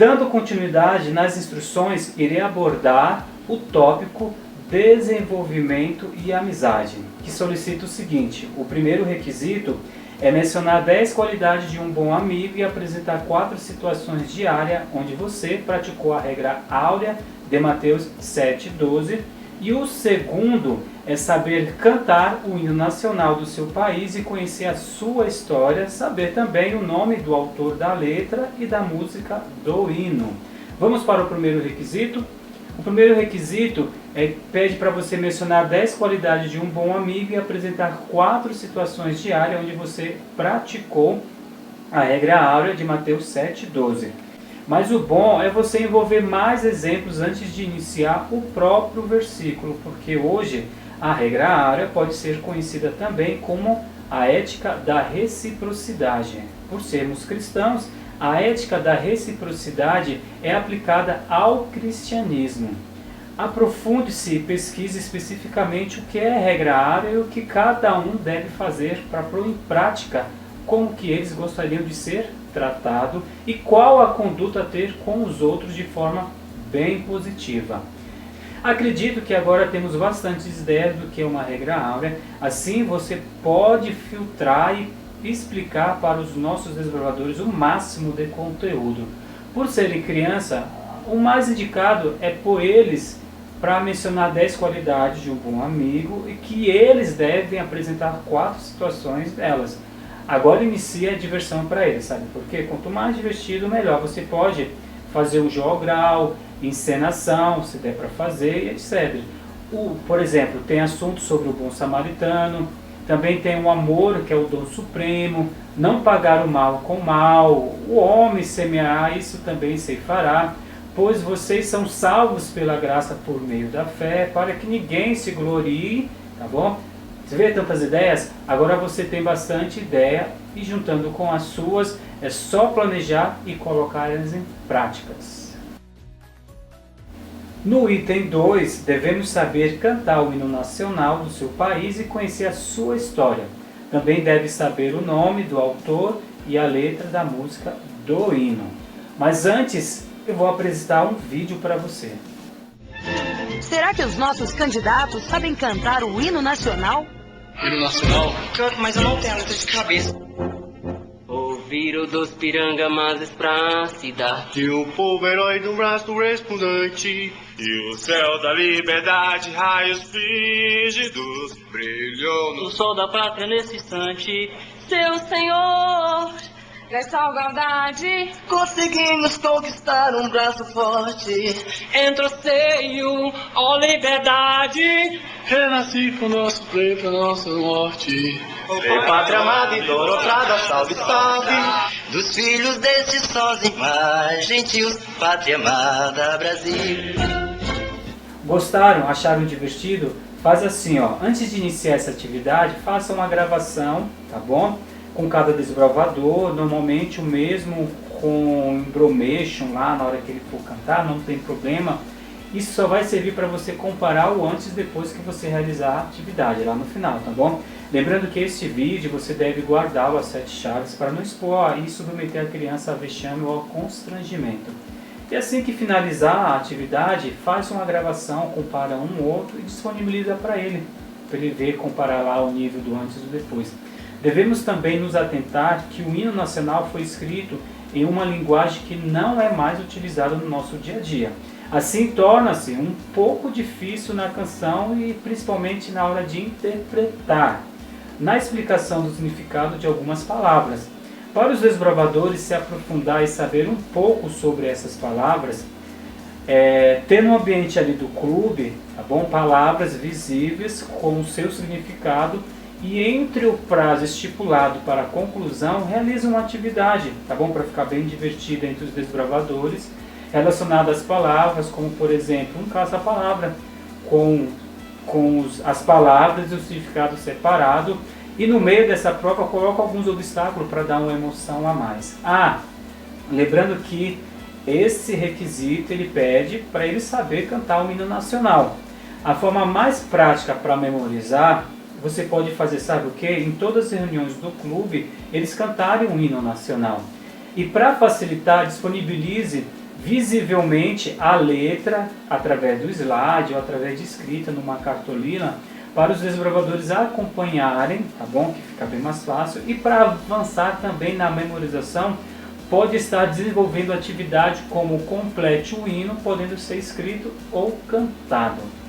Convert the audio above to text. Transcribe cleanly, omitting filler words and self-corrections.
Dando continuidade nas instruções, irei abordar o tópico desenvolvimento e amizade, que solicita o seguinte: o primeiro requisito é mencionar 10 qualidades de um bom amigo e apresentar 4 situações diárias onde você praticou a regra áurea de Mateus 7,12. E o segundo é saber cantar o hino nacional do seu país e conhecer a sua história, saber também o nome do autor da letra e da música do hino. Vamos para o primeiro requisito? O primeiro requisito pede para você mencionar 10 qualidades de um bom amigo e apresentar 4 situações diárias onde você praticou a regra áurea de Mateus 7,12. Mas o bom é você envolver mais exemplos antes de iniciar o próprio versículo, porque hoje a regra áurea pode ser conhecida também como a ética da reciprocidade. Por sermos cristãos, a ética da reciprocidade é aplicada ao cristianismo. Aprofunde-se e pesquise especificamente o que é regra áurea e o que cada um deve fazer para pôr em prática como que eles gostariam de ser tratado e qual a conduta a ter com os outros de forma bem positiva. Acredito que agora temos bastantes ideias do que é uma regra áurea, assim você pode filtrar e explicar para os nossos desbravadores o máximo de conteúdo. Por serem criança, o mais indicado é por eles para mencionar 10 qualidades de um bom amigo e que eles devem apresentar 4 situações delas. Agora inicia a diversão para eles, sabe? Porque quanto mais divertido, melhor. Você pode fazer um jogral, encenação, se der para fazer, etc. Por exemplo, tem assuntos sobre o bom samaritano, também tem o amor, que é o dom supremo, não pagar o mal com o mal, o homem semeará, isso também ceifará, pois vocês são salvos pela graça por meio da fé, para que ninguém se glorie, tá bom? Você vê tantas ideias? Agora você tem bastante ideia e juntando com as suas, é só planejar e colocar elas em práticas. No item 2, devemos saber cantar o hino nacional do seu país e conhecer a sua história. Também deve saber o nome do autor e a letra da música do hino. Mas antes, eu vou apresentar um vídeo para você. Será que os nossos candidatos sabem cantar o hino nacional? Hino nacional? Canto, mas eu não tenho a letra de cabeça. Ouviram dos pirangamas pra cidade. E o povo herói do braço resplandente. E o céu da liberdade, raios frígidos, brilhou O no sol da pátria nesse instante. Seu Senhor, nessa igualdade, Conseguimos conquistar um braço forte. Entre o seio, ó liberdade. renasci com nosso pleito, a nossa morte. Ei, pátria amada e idolatrada, salve, salve. Dos filhos destes sós e mais gentios, pátria amada, Brasil. Gostaram? Acharam divertido? Faz assim, ó. Antes de iniciar essa atividade, faça uma gravação, tá bom? Com cada desbravador, normalmente o mesmo com embromation lá na hora que ele for cantar, não tem problema. Isso só vai servir para você comparar o antes e depois que você realizar a atividade lá no final, tá bom? Lembrando que este vídeo você deve guardá-lo às 7 chaves para não expor e submeter a criança a vexame ou ao constrangimento. E assim que finalizar a atividade, faz uma gravação, compara um ou outro e disponibiliza para ele ver, comparar lá o nível do antes e do depois. Devemos também nos atentar que o hino nacional foi escrito em uma linguagem que não é mais utilizada no nosso dia a dia. Assim torna-se um pouco difícil na canção e principalmente na hora de interpretar, na explicação do significado de algumas palavras. Para os desbravadores se aprofundar e saber um pouco sobre essas palavras, ter no ambiente ali do clube, tá bom? Palavras visíveis com o seu significado e entre o prazo estipulado para a conclusão, realiza uma atividade, tá bom? Para ficar bem divertida entre os desbravadores, relacionada às palavras, como por exemplo, um caça-palavra com as palavras e o significado separado. E no meio dessa prova coloca alguns obstáculos para dar uma emoção a mais. Lembrando que esse requisito ele pede para ele saber cantar o hino nacional. A forma mais prática para memorizar, você pode fazer, sabe o que? Em todas as reuniões do clube, eles cantarem o hino nacional. E para facilitar, disponibilize visivelmente a letra através do slide ou através de escrita numa cartolina para os desbravadores acompanharem, tá bom? Que fica bem mais fácil. E para avançar também na memorização, pode estar desenvolvendo atividade como complete o hino, podendo ser escrito ou cantado.